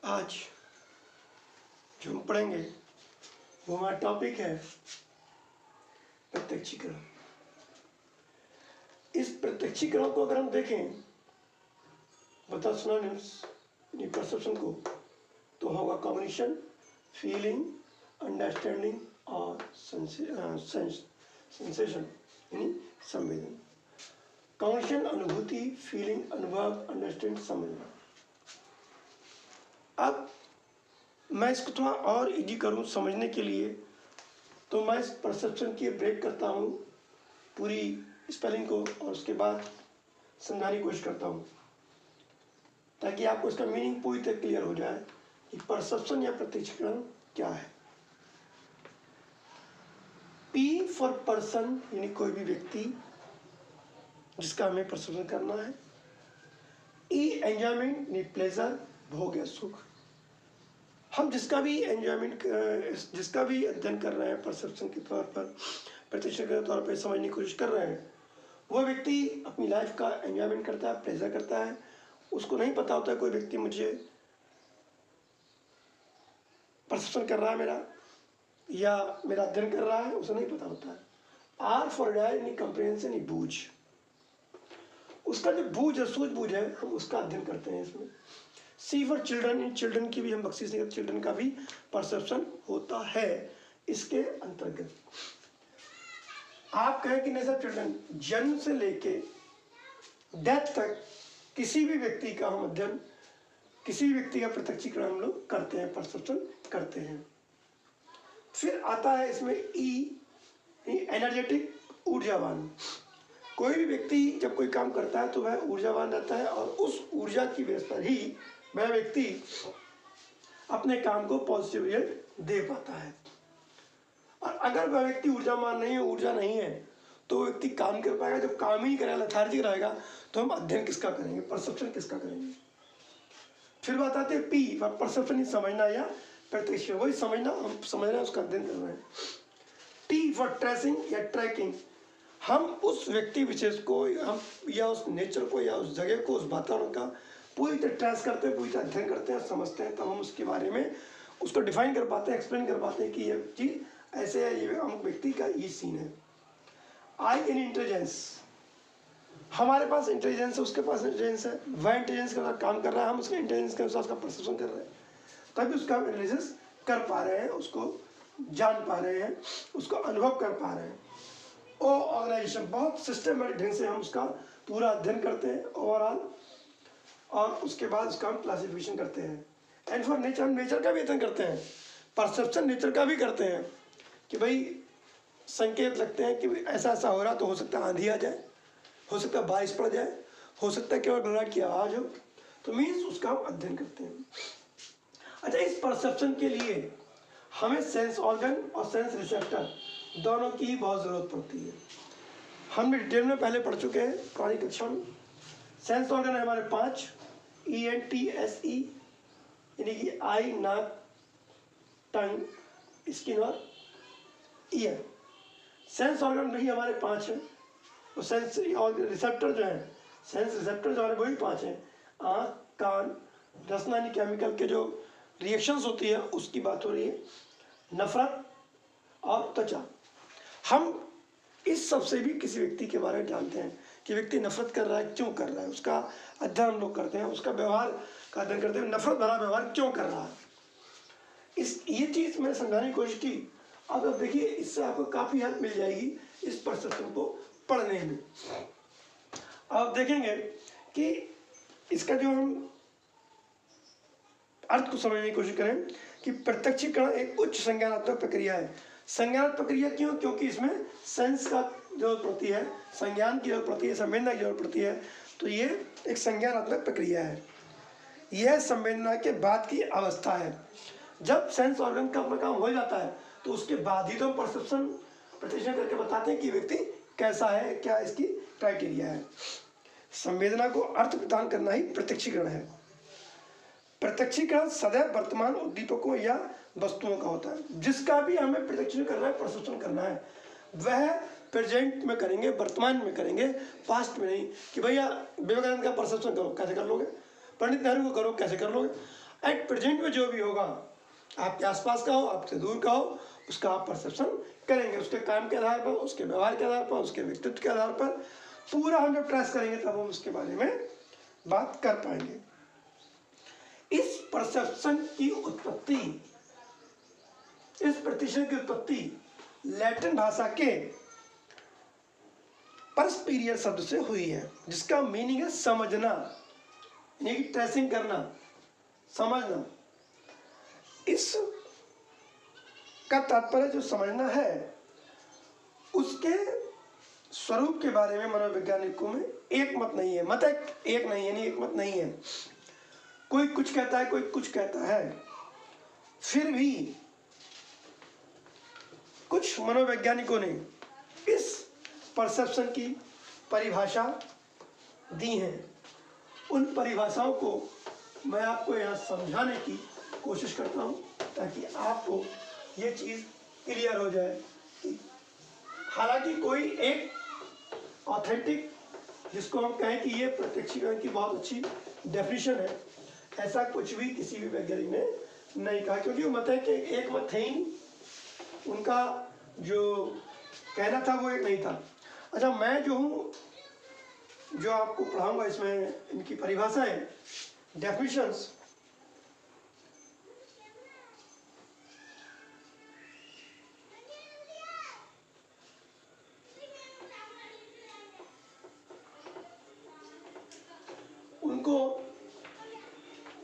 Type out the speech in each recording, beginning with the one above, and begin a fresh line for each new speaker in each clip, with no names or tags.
आज जो हम पढ़ेंगे वो हमारा टॉपिक है प्रत्यक्षीकरण। इस प्रत्यक्षीकरण को अगर हम देखें बता सुना परसेप्शन को, तो होगा कॉग्निशन, फीलिंग, अंडरस्टैंडिंग और सेंसेशन यानी संवेदन। कॉग्निशन अनुभूति, फीलिंग अनुभव, अंडरस्टैंड समझना। अब मैं इसको थोड़ा और इजी करूं समझने के लिए, तो मैं इस परसेप्शन की ब्रेक करता हूं पूरी स्पेलिंग को और उसके बाद समझाने की कोशिश करता हूं ताकि आपको इसका मीनिंग पूरी तरह क्लियर हो जाए कि परसेप्शन या प्रत्यक्षीकरण क्या है। पी फॉर पर्सन यानी कोई भी व्यक्ति जिसका हमें परसेप्शन करना है। ई एंजॉयमेंट यानी प्लेजर, भोग या सुख। हम जिसका भी एंजॉयमेंट जिसका भी अध्ययन कर रहे हैं परसेप्शन के तौर पर, प्रत्यक्षीकरण के तौर पर समझने की कोशिश कर रहे हैं, वह व्यक्ति अपनी लाइफ का एंजॉयमेंट करता है, प्लेजर करता है। उसको नहीं पता होता है कोई व्यक्ति मुझे परसेप्शन कर रहा है मेरा या मेरा अध्ययन कर रहा है, उसे नहीं पता होता है। आर फॉर डायर यानी कंप्रिहेंशन यानी बूझ। उसका जो बूझ है, सूझबूझ है, हम उसका अध्ययन करते हैं इसमें। सी फॉर चिल्ड्रन, इन चिल्ड्रन की भी हम बख्शीश नहीं करते, चिल्ड्रन का भी परसेप्शन होता है इसके अंतर्गत। आप कहें कि नहीं सर, चिल्ड्रन जन्म से लेके डेथ तक किसी भी व्यक्ति का हम अध्ययन, किसी भी व्यक्ति का प्रत्यक्षीकरण हम लोग करते हैं, परसेप्शन करते हैं। फिर आता है इसमें ई एनर्जेटिक, ऊर्जावान। कोई भी व्यक्ति जब कोई काम करता है तो वह ऊर्जावान रहता है और उस ऊर्जा की बेस पर ही वह व्यक्ति अपने काम को पॉजिटिव रिजल्ट दे पाता है। और अगर वह व्यक्ति ऊर्जावान नहीं है, ऊर्जा नहीं है, तो व्यक्ति काम कर पाएगा। जब काम ही करेगा, लेथार्जिक रहेगा, तो हम अध्ययन किसका करेंगे, परसेप्शन किसका करेंगे। फिर बात आती है पी परसेप्शन, समझना या प्रत्यक्ष, वही समझना, हम समझ रहे हैं, उसका अध्ययन कर रहे हैं। टी फॉर ट्रेसिंग या ट्रैकिंग, हम उस व्यक्ति विशेष को हम या उस नेचर को या उस जगह को, उस वातावरण का पूरी तरह ट्रेस करते हैं, पूरी तरह अध्ययन करते हैं, समझते हैं, तब हम उसके बारे में उसको डिफाइन कर पाते हैं, एक्सप्लेन कर पाते हैं कि ये चीज़ ऐसे है, ये अमुक व्यक्ति का ये सीन है। आई इन इंटेलिजेंस, हमारे पास इंटेलिजेंस है, उसके पास इंटेलिजेंस है, वह इंटेलिजेंस के साथ काम कर रहा है, हम उसके इंटेलिजेंस के अनुसार उसका परसेप्शन कर रहे हैं, तभी उसका हम एनालिसिस कर पा रहे हैं, उसको जान पा रहे हैं, उसको अनुभव कर पा रहे हैं। ओ ऑर्गेनाइजेशन, बहुत सिस्टमेटिक ढंग से हम उसका पूरा अध्ययन करते हैं ओवरऑल, और उसके बाद उसका हम क्लासिफिकेशन करते हैं। एंड फॉर नेचर, हम नेचर का भी अध्ययन करते हैं, परसेप्शन नेचर का भी करते हैं कि भाई संकेत लगते हैं कि ऐसा ऐसा हो रहा, तो हो सकता है आंधी आ जाए, हो सकता है बारिश पड़ जाए, हो सकता है केवल गड़गड़ की आवाज़ हो, तो मीन्स उसका हम अध्ययन करते हैं। अच्छा, इस परसेप्शन के लिए हमें सेंस ऑर्गन और सेंस रिसेप्टर दोनों की बहुत ज़रूरत पड़ती है। हम डिटेल में पहले पढ़ चुके हैं पुरानी कक्षा में। सेंस ऑर्गन है हमारे 5, ENTSE यानी कि आई, नाक, टंग, स्किन और ईयर। सेंस ऑर्गन भी हमारे 5 हैं, तो सेंस और रिसेप्टर जो हैं, सेंस रिसेप्टर जो हमारे वही 5 हैं। आँख, कान, रसना यानी केमिकल के जो रिएक्शंस होती है उसकी बात हो रही है, नफरत और त्वचा। हम इस सब से भी किसी व्यक्ति के बारे में जानते हैं कि व्यक्ति नफरत कर रहा है, क्यों कर रहा है, उसका अध्ययन हम लोग करते हैं, उसका व्यवहार का अध्ययन करते हैं, नफरत भरा व्यवहार क्यों कर रहा है। ये चीज़ मैंने समझाने की कोशिश की। अब देखिए, इससे आपको काफ़ी हेल्प मिल जाएगी इस परसेप्शन को पढ़ने में। आप देखेंगे कि इसका जो हम अर्थ को समझने की कोशिश करें कि प्रत्यक्षीकरण एक उच्च संज्ञानात्मक प्रक्रिया है। संज्ञानात्मक प्रक्रिया क्यों? क्योंकि इसमें सेंस का जरूरत पड़ती है, संज्ञान की जरूरत पड़ती है, संवेदना की जरूरत पड़ती है, तो ये एक संज्ञानात्मक प्रक्रिया है। यह संवेदना के बाद की अवस्था है। जब सेंस ऑर्गन का अपना काम हो जाता है तो उसके बाद ही तो हम परसेप्शन प्रत्यक्षीकरण करके बताते हैं कि व्यक्ति कैसा है, क्या इसकी क्राइटेरिया है। संवेदना को अर्थ प्रदान करना ही प्रत्यक्षीकरण है। प्रत्यक्षीकरण सदैव वर्तमान उद्दीपकों या वस्तुओं का होता है। जिसका भी हमें प्रत्यक्षीकरण करना है, परसेप्शन करना है, वह प्रेजेंट में करेंगे, वर्तमान में करेंगे, पास्ट में नहीं। कि भैया विवेकानंद का परसेप्शन करो, कैसे कर लोगे? पंडित नेहरू को करो, कैसे कर लोगे? एट प्रेजेंट में जो भी होगा, आपके आसपास का हो, आपसे दूर का हो, उसका आप परसेप्शन करेंगे। उसके काम के आधार पर, उसके व्यवहार के आधार पर, उसके व्यक्तित्व के आधार पर पूरा हम जब ट्रेस करेंगे तब हम उसके बारे में बात कर पाएंगे। इस परसेप्शन की उत्पत्ति, इस प्रतिशत की उत्पत्ति लैटिन भाषा के परस्पीरियर शब्द से हुई है, जिसका मीनिंग है समझना, यानी कि ट्रेसिंग करना, समझना। इस का तात्पर्य जो समझना है, उसके स्वरूप के बारे में मनोवैज्ञानिकों में एक मत नहीं है। मत एक नहीं, यानी एक मत नहीं है। कोई कुछ कहता है, कोई कुछ कहता है। फिर भी कुछ मनोवैज्ञानिकों ने इस परसेप्शन की परिभाषा दी है। उन परिभाषाओं को मैं आपको यहाँ समझाने की कोशिश करता हूँ, ताकि आपको ये चीज़ क्लियर हो जाए। हालांकि कोई एक ऑथेंटिक, जिसको हम कहें कि ये प्रत्यक्षीकरण की बहुत अच्छी डेफिनेशन है, ऐसा कुछ भी किसी भी वैज्ञानिक ने नहीं कहा, क्योंकि वो मत है कि एक मत है ही, उनका जो कहना था वो एक नहीं था। अच्छा, मैं जो हूँ, जो आपको पढ़ाऊंगा, इसमें इनकी परिभाषाएं, डेफिनेशंस, उनको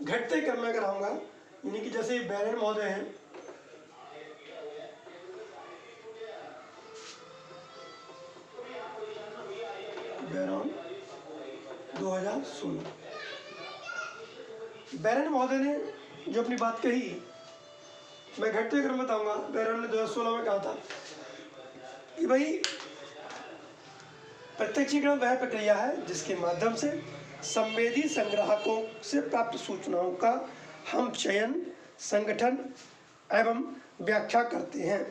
घटते क्रम में कराऊंगा। यानी कि जैसे बैरन महोदय हैं, बैरन 2016, बैरन महोदय ने जो अपनी बात कही, मैं घटते क्रम में बताऊंगा। बैरन ने 2016 में कहा था कि भाई प्रत्यक्षीकरण वह प्रक्रिया है जिसके माध्यम से संवेदी संग्राहकों से प्राप्त सूचनाओं का हम चयन, संगठन एवं व्याख्या करते हैं।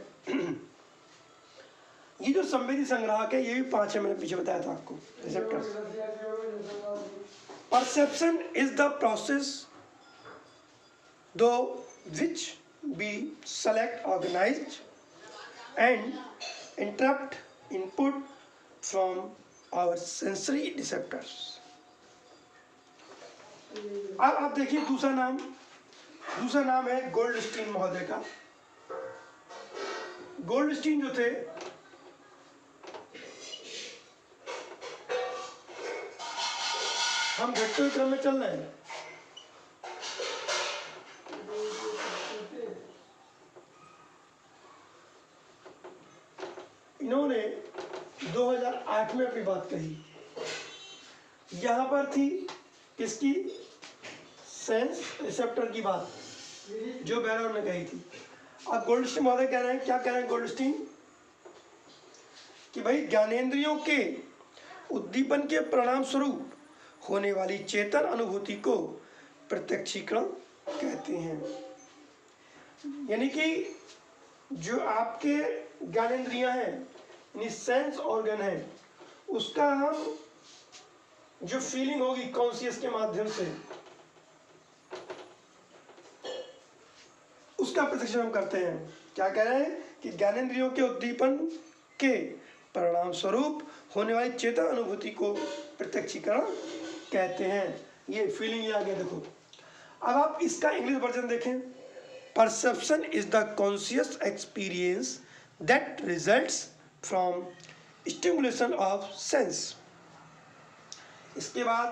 ये जो संवेदी संग्राहक है, ये भी 5 है, मैंने पीछे बताया था आपको, receptors. Perception is the process दो विच we select, organize and interrupt input from our sensory receptors। अब आप देखिए दूसरा नाम है गोल्डस्टीन महोदय का। गोल्डस्टीन जो थे, हम घटते हुए क्रम में चल रहे हैं। इन्होंने 2008 में अपनी बात कही। यहाँ पर थी किसकी? सेंस रिसेप्टर की बात, जो बैरन ने कही थी। अब गोल्डस्टीन महोदय कह रहे हैं, क्या कह रहे हैं गोल्डस्टीन? कि भाई ज्ञानेंद्रियों के उद्दीपन के परिणाम स्वरूप होने वाली चेतन अनुभूति को प्रत्यक्षीकरण कहते हैं। यानी कि जो आपके ज्ञानेंद्रियां हैं, यानी सेंस ऑर्गन है, उसका हम जो फीलिंग होगी कॉन्शियस के माध्यम से, उसका प्रत्यक्षीकरण करते हैं। क्या कह रहे हैं? कि ज्ञानेंद्रियों के उद्दीपन के परिणाम स्वरूप होने वाली चेतन अनुभूति को प्रत्यक्षीकरण कहते हैं। ये फीलिंग ये आ गया। देखो, अब आप इसका इंग्लिश वर्जन देखें। Perception is the conscious experience that results from stimulation of sense. इसके बाद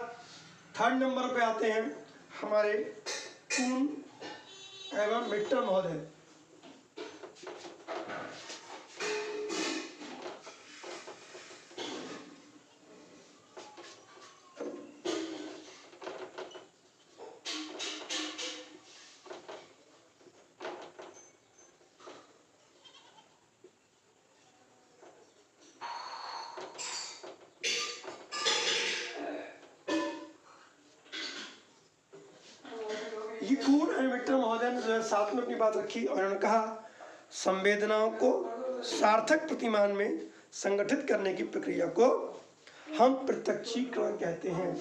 3rd नंबर पे आते हैं हमारे कुन एवं मिट्टर महोदय। ये कून एंड मिट्टर महोदय ने 2007 में अपनी बात रखी और उन्होंने कहा, संवेदनाओं को सार्थक प्रतिमान में संगठित करने की प्रक्रिया को हम प्रत्यक्षीकरण कहते हैं।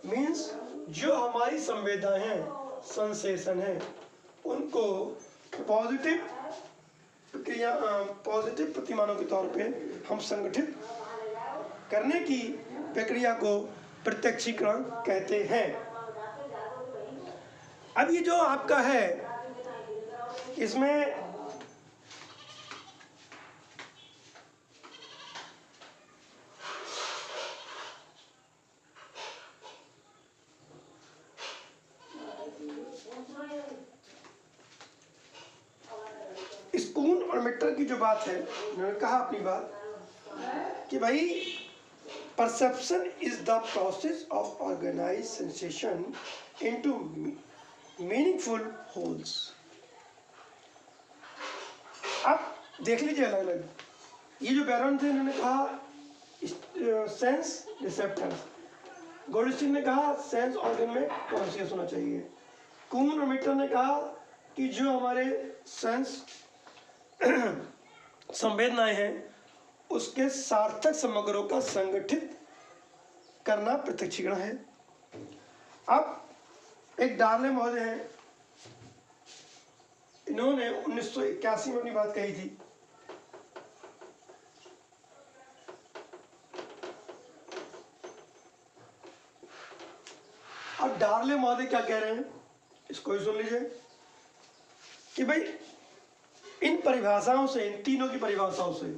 मीन्स जो हमारी संवेदनाएं हैं सेंसेशन है उनको पॉजिटिव क्रिया पॉजिटिव प्रतिमानों के तौर पे हम संगठित करने की प्रक्रिया को प्रत्यक्षीकरण कहते हैं। अब ये जो आपका है इसमें स्पून और मीटर की जो बात है, उन्होंने कहा अपनी बात कि भाई perception is the process of organized sensation into meaningful wholes। अब देख लीजिए अलग अलग, ये जो बैरन थे इन्होंने कहा सेंस रिसेप्टर्स, गोल्डस्टीन ने कहा सेंस ऑर्गन में कॉन्शियस होना चाहिए, कून और मिटर ने कहा कि जो हमारे सेंस संवेदनाएं हैं उसके सार्थक समग्रों का संगठित करना प्रत्यक्षीकरण है। अब एक डार्ले महोदय हैं, इन्होंने 1981 में अपनी बात कही थी। अब डार्ले महोदय क्या कह रहे हैं इसको ही सुन लीजिए कि भाई इन परिभाषाओं से, इन तीनों की परिभाषाओं से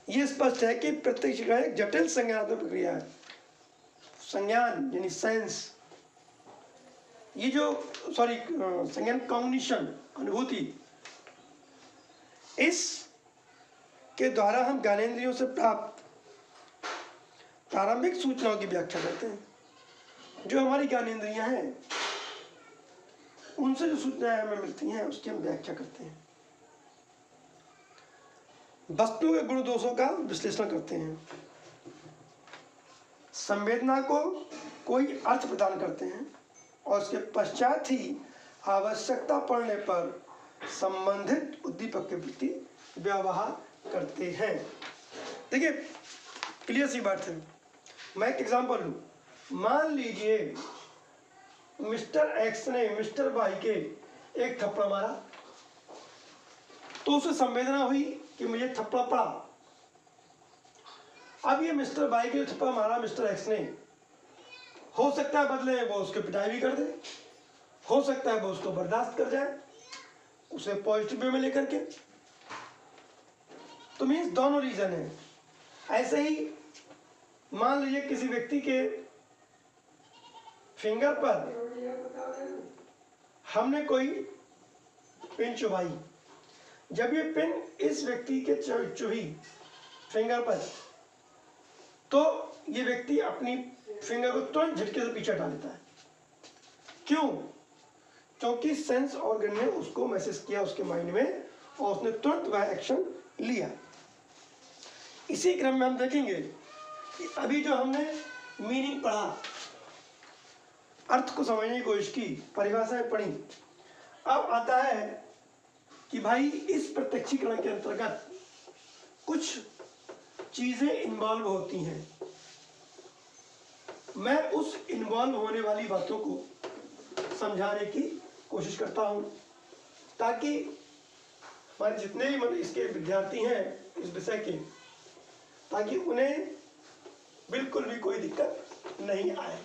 ये स्पष्ट है कि प्रत्यक्षीकरण एक जटिल संज्ञानात्मक प्रक्रिया है। संज्ञान यानी सेंस, ये जो संज्ञान कॉग्निशन अनुभूति, इस के द्वारा हम ज्ञानेंद्रियों से प्राप्त प्रारंभिक सूचनाओं की व्याख्या करते हैं। जो हमारी ज्ञानेंद्रियां हैं उनसे जो सूचनाएं हमें मिलती हैं उसकी हम व्याख्या करते हैं, वस्तु के गुण दोषों का विश्लेषण करते हैं, संवेदना को कोई अर्थ प्रदान करते हैं और उसके पश्चात ही आवश्यकता पड़ने पर संबंधित उद्दीपक के प्रति व्यवहार करते हैं। देखिए क्लियर सी बात है। मैं एक एग्जांपल लूं, मान लीजिए मिस्टर एक्स ने मिस्टर वाई के एक थप्पड़ मारा, तो उसे संवेदना हुई कि मुझे थप्पड़ पड़ा। अब ये मिस्टर वाई के थप्पड़ मारा मिस्टर एक्स ने, हो सकता है बदले वो उसके पिटाई भी कर दे, हो सकता है वो उसको बर्दाश्त कर जाए उसे पॉजिटिव वे में लेकर के, तो मीन्स दोनों रीजन है। ऐसे ही मान लीजिए किसी व्यक्ति के फिंगर पर हमने कोई पिन चुभाई, जब ये पिन इस व्यक्ति के चुभी फिंगर पर, तो ये व्यक्ति अपनी फिंगर को तुरंत झटके से पीछे हटा लेता है। क्यों? क्योंकि सेंस ऑर्गन ने उसको मैसेज किया उसके माइंड में और उसने तुरंत वह एक्शन लिया। इसी क्रम में हम देखेंगे कि अभी जो हमने मीनिंग पढ़ा, अर्थ को समझने की कोशिश की, परिभाषाएं पढ़ी, अब आता है कि भाई इस प्रत्यक्षीकरण के अंतर्गत कुछ चीजें इन्वॉल्व होती हैं। मैं उस इन्वॉल्व होने वाली बातों को समझाने की कोशिश करता हूं ताकि हमारे जितने भी इसके विद्यार्थी हैं इस विषय के, ताकि उन्हें बिल्कुल भी कोई दिक्कत नहीं आए।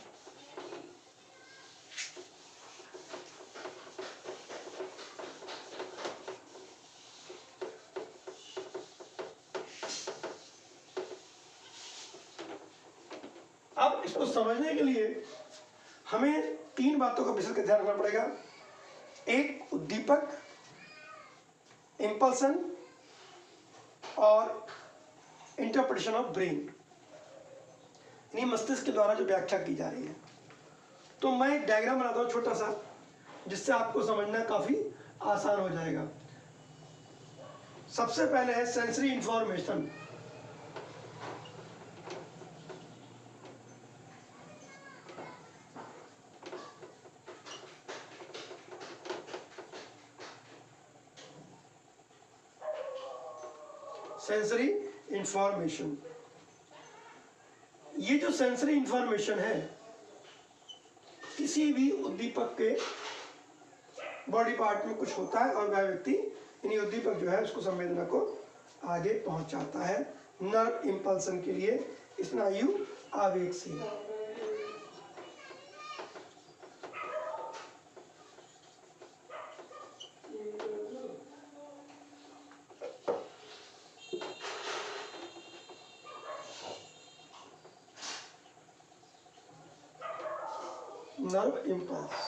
अब इसको समझने के लिए हमें तीन बातों का विशेष ध्यान रखना पड़ेगा। एक उद्दीपक, इंपल्सन और इंटरप्रिटेशन ऑफ ब्रेन, यानी मस्तिष्क के द्वारा जो व्याख्या की जा रही है। तो मैं एक डायग्राम बनाता हूँ छोटा सा, जिससे आपको समझना काफी आसान हो जाएगा। सबसे पहले है सेंसरी इंफॉर्मेशन। सेंसरी इंफॉर्मेशन, ये जो सेंसरी इंफॉर्मेशन है किसी भी उद्दीपक के बॉडी पार्ट में कुछ होता है और वह व्यक्ति इन्हीं उद्दीपक जो है उसको संवेदना को आगे पहुंचाता है नर्व इंपल्सन के लिए, स्नायु आवेग से। Nerve impulse.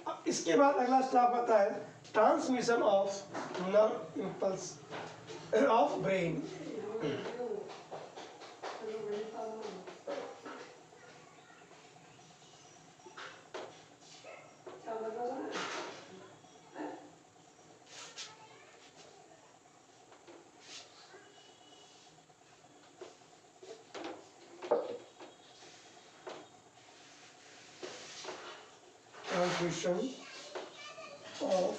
अब इसके बाद अगला स्टेप आता है transmission of nerve impulse of brain. Transmission of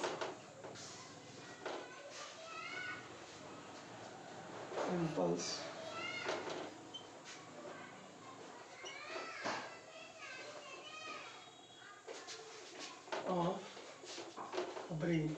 impulse of brain।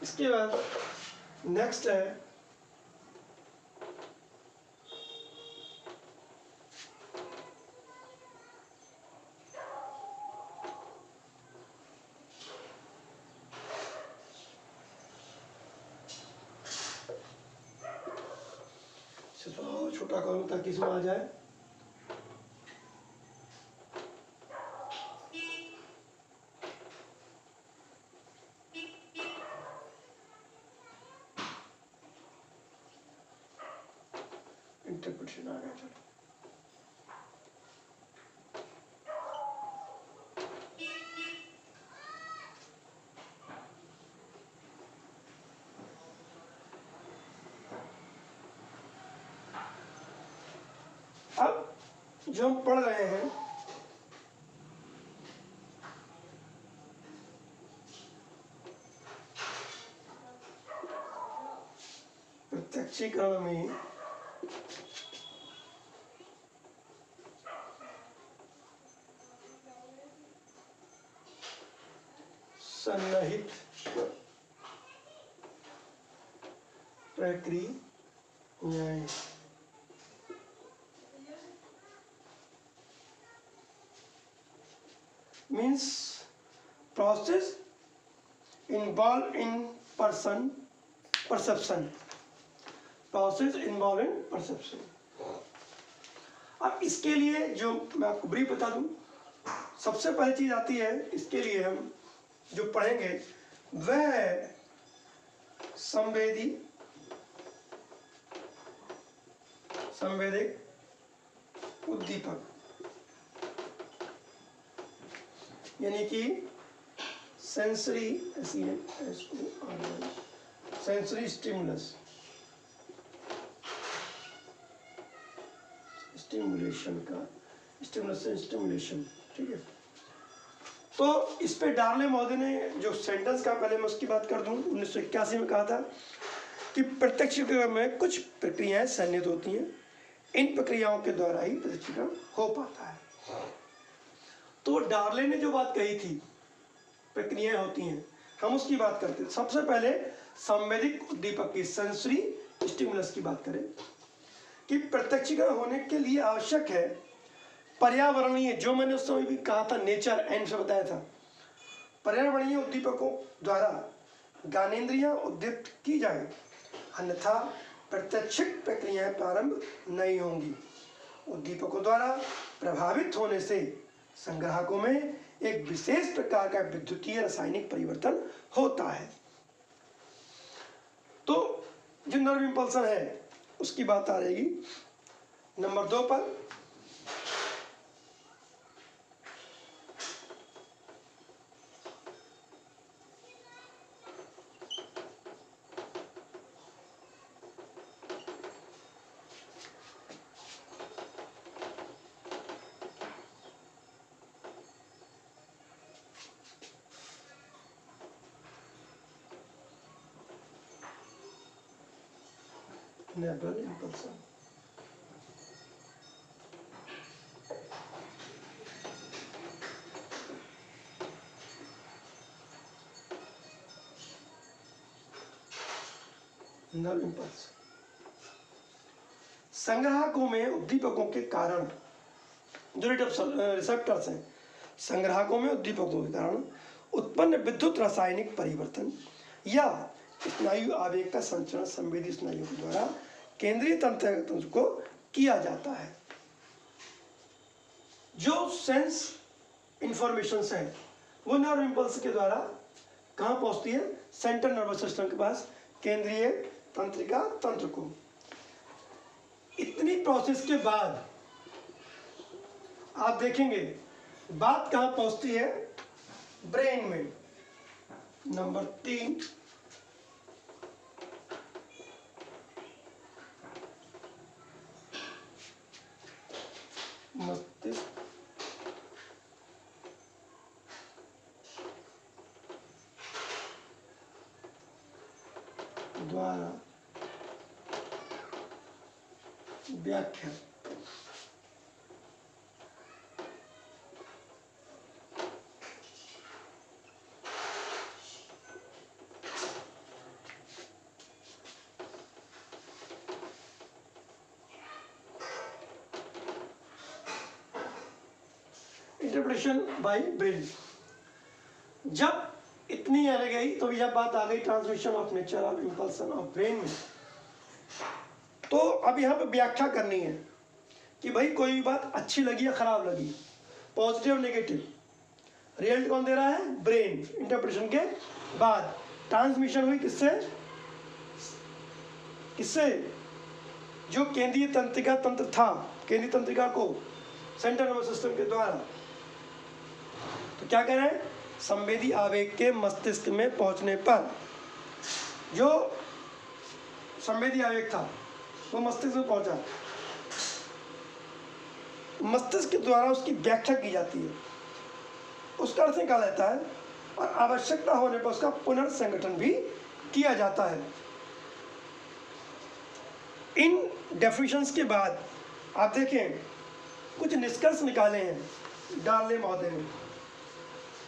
इसके बाद नेक्स्ट है थोड़ा छोटा करूं ताकि इसमें आ जाए। इंटरप्रिटेशन आ गया। चलो अब जो हम पढ़ रहे हैं प्रत्यक्षीकरण में सन्निहित प्रक्रियाएं। means process involved in perception। process involved in perception। अब इसके लिए जो मैं आपको ब्रीफ बता दूं, सबसे पहली चीज आती है इसके लिए हम जो पढ़ेंगे वह है संवेदिक उद्दीपक, यानी कि सेंसरी स्टिमुलस स्टिमुलेशन का स्टिमुलेशन। ठीक है, तो इस पे डार्ले महोदय ने जो सेंटेंस का, पहले मैं उसकी बात कर दूं, 1981 में कहा था कि प्रत्यक्षीकरण में कुछ प्रक्रियाएं सन्निहित होती हैं, इन प्रक्रियाओं के द्वारा ही प्रत्यक्षीकरण हो पाता है। तो डार्ले ने जो बात कही थी प्रक्रियाएं होती हैं, हम उसकी बात करते हैं। सबसे पहले संवेदिक उद्दीपक की, सेंसरी स्टिमुलस की बात करें कि प्रत्यक्षीकरण होने के लिए आवश्यक है पर्यावरणीय, जो मैंने उस समय भी कहा था, नेचर एंड से बताया था, पर्यावरणीय उद्दीपकों द्वारा ज्ञानेंद्रियां उद्दीपित की जाए, अन्यथा प्रत्यक्षिक प्रक्रियाएं प्रारंभ नहीं होंगी। उद्दीपकों द्वारा प्रभावित होने से संग्राहकों में एक विशेष प्रकार का विद्युतीय रासायनिक परिवर्तन होता है। तो जो नर्व इंपल्सन है उसकी बात आ जाएगी नंबर 2 पर। नेबल इम्पल्सन। नर्व इम्पल्स संग्राहकों में उद्दीपकों के कारण, जो रिसेप्टर्स हैं, संग्राहकों में उद्दीपकों के कारण उत्पन्न विद्युत रासायनिक परिवर्तन या स्नायु आवेग का संचरण संवेदी स्नायुओं के द्वारा केंद्रीय तंत्र को किया जाता है। जो सेंस इंफॉर्मेशंस हैं वो नर्व इम्पल्स के द्वारा कहाँ पहुंचती है? सेंट्रल नर्वस सिस्टम के पास, केंद्रीय तंत्रिका तंत्र को। इतनी प्रोसेस के बाद आप देखेंगे बात कहाँ पहुंचती है? ब्रेन में। नंबर 3, मस्तिष्क द्वारा व्याख्या। Interpretation by brain. जब इतनी आ गई तो यह बात आ गई transmission of nature of impulsion of brain में। तो अब यहाँ पे व्याख्या करनी है कि भाई कोई भी बात अच्छी लगी या खराब लगी, पॉजिटिव नेगेटिव, रिजल्ट कौन दे रहा है? ब्रेन। इंटरप्रिटेशन के बाद ट्रांसमिशन हुई किससे? किससे? जो केंद्रीय तंत्रिका तंत्र था, केंद्रीय तंत्रिका को सेंट्रल नर्वस सिस्टम के द्वारा। तो क्या कह रहे हैं? संवेदी आवेग के मस्तिष्क में पहुंचने पर जो संवेदी आवेग था वो मस्तिष्क में पहुंचा, मस्तिष्क के द्वारा उसकी व्याख्या की जाती है, उसका अर्थ निकाला जाता है और आवश्यकता होने पर उसका पुनर्संगठन भी किया जाता है। इन डेफिनेशंस के बाद आप देखें कुछ निष्कर्ष निकाले हैं डार्ले महोदय ने।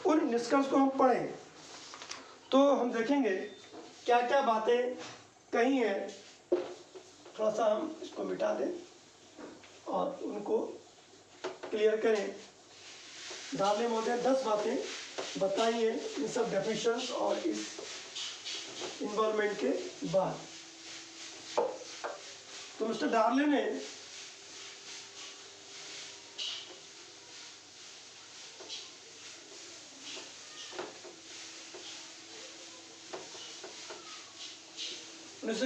उन निष्कर्ष को हम पढ़ें तो हम देखेंगे क्या क्या बातें कही हैं। थोड़ा सा हम इसको मिटा दें और उनको क्लियर करें। डार्ले महोदय 10 बातें बताई हैं इन सब डेफिनेशंस और इस इन्वॉल्वमेंट के बाद। तो मिस्टर डार्ले ने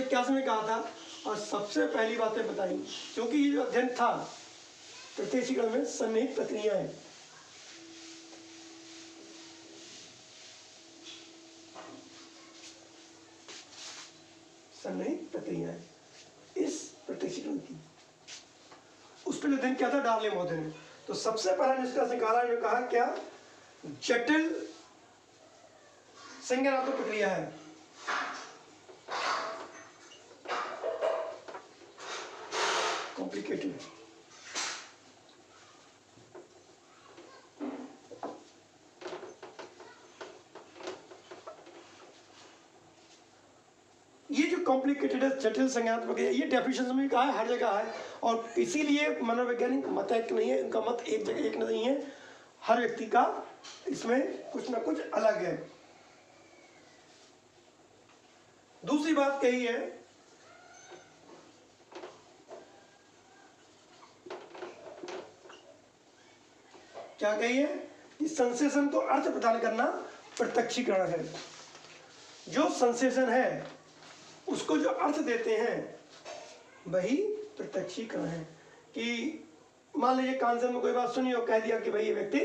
क्या में कहा था और सबसे पहली बातें बताई, क्योंकि ये जो अध्ययन था प्रत्यक्षीकरण में सन्निहित प्रक्रियाएं, सन्निहित प्रक्रियाएं इस प्रत्यक्षीकरण की, उस पर अध्ययन क्या था डार्ले महोदय ने। तो सबसे पहला निष्कर्ष निकाला, जो कहा क्या? जटिल संज्ञानात्मक प्रक्रिया है। कॉम्प्लिकेटेड। ये जो कॉम्प्लिकेटेड है, जटिल संज्ञानात्मक प्रक्रिया, ये डेफिनेशन में कहा है, हर जगह है और इसीलिए मनोवैज्ञानिक मत एक नहीं है, इनका मत एक जगह एक नहीं है, हर व्यक्ति का इसमें कुछ ना कुछ अलग है। दूसरी बात कही है क्या कही है कि सेंसेशन को अर्थ प्रदान करना प्रत्यक्षीकरण है। जो सेंसेशन है उसको जो अर्थ देते हैं वही प्रत्यक्षीकरण है। कि मान लीजिए कान से में कोई बात सुनी और कह दिया कि भाई ये व्यक्ति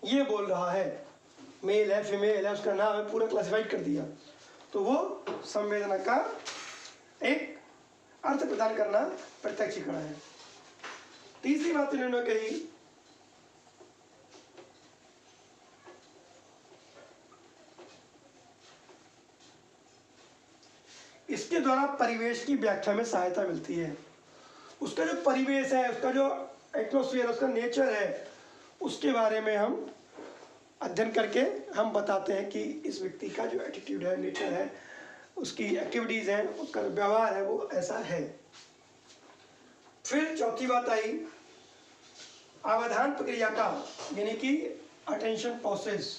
ये बोल रहा है, मेल है फीमेल है, उसका नाम है, पूरा क्लासिफाइड कर दिया, तो वो संवेदना का एक अर्थ प्रदान करना प्रत्यक्षीकरण है। तीसरी बात इन्होंने कही इसके द्वारा परिवेश की व्याख्या में सहायता मिलती है। उसका जो परिवेश है, उसका जो एटमॉस्फेयर, उसका नेचर है, उसके बारे में हम अध्ययन करके हम बताते हैं कि इस व्यक्ति का जो एटीट्यूड है, नेचर है, उसकी एक्टिविटीज़ हैं, उसका जो व्यवहार है वो ऐसा है। फिर चौथी बात आई अवधान प्रक्रिया का, यानी कि अटेंशन प्रोसेस।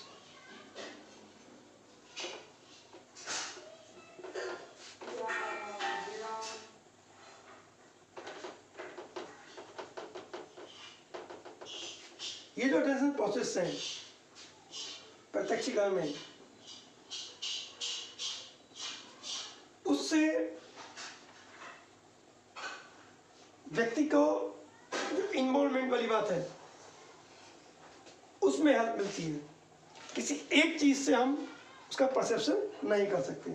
ये जो अटेंशन प्रोसेस है प्रत्यक्षीकरण में, उससे व्यक्ति को जो इन्वॉल्वमेंट वाली बात है उसमें हेल्प मिलती है। किसी एक चीज से हम उसका परसेप्शन नहीं कर सकते।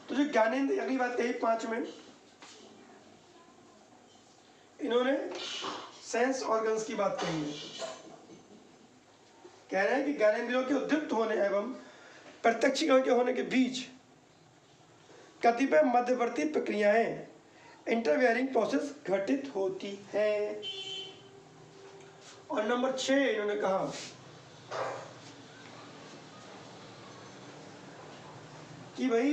तो जो ज्ञानेंद्रिय, अगली बात कही 5 में, इन्होंने सेंस ऑर्गन्स की बात कही है। कह रहे हैं कि ज्ञानेंद्रियों के उद्दीप्त होने एवं प्रत्यक्षीकरण के होने के बीच कतिपय मध्यवर्ती प्रक्रियाएं, इंटरवेयरिंग प्रोसेस घटित होती है। और नंबर 6 इन्होंने कहा कि भाई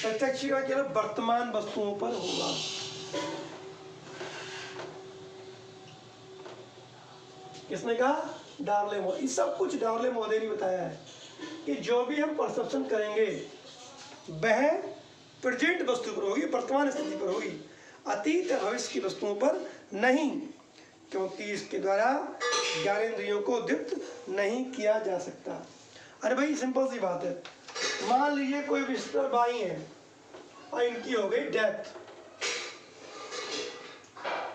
प्रत्यक्षीकरण केवल वर्तमान वस्तुओं पर होगा। किसने कहा? डार्ले मो। ये सब कुछ डार्ले मोदे ने बताया है कि जो भी हम परसेप्शन करेंगे वह प्रेजेंट वस्तु पर होगी, वर्तमान स्थिति पर होगी, अतीत या भविष्य की वस्तुओं पर नहीं, क्योंकि इसके द्वारा ज्ञानेंद्रियों को दीप्त नहीं किया जा सकता। अरे भाई सिंपल सी बात है, मान लीजिए कोई विजिटर बाई है और इनकी हो गई डेथ।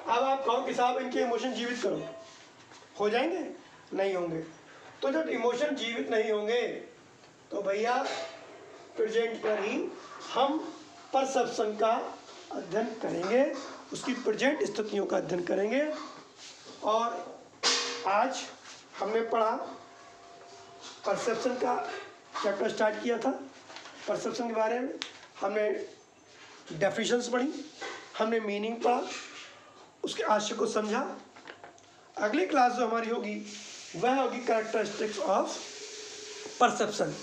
अब आप कहो कि साहब इनके इमोशन जीवित करो, हो जाएंगे? नहीं होंगे। तो जब इमोशन जीवित नहीं होंगे तो भैया प्रेजेंट पर ही हम परसेप्शन का अध्ययन करेंगे, उसकी प्रेजेंट स्थितियों का अध्ययन करेंगे। और आज हमने पढ़ा, परसेप्शन का चैप्टर स्टार्ट किया था। परसेप्शन के बारे में हमने डेफिनेशंस पढ़ी, हमने मीनिंग पढ़ा, उसके आशय को समझा। अगली क्लास जो हमारी होगी वह होगी कैरेक्टरिस्टिक्स ऑफ परसेप्शन।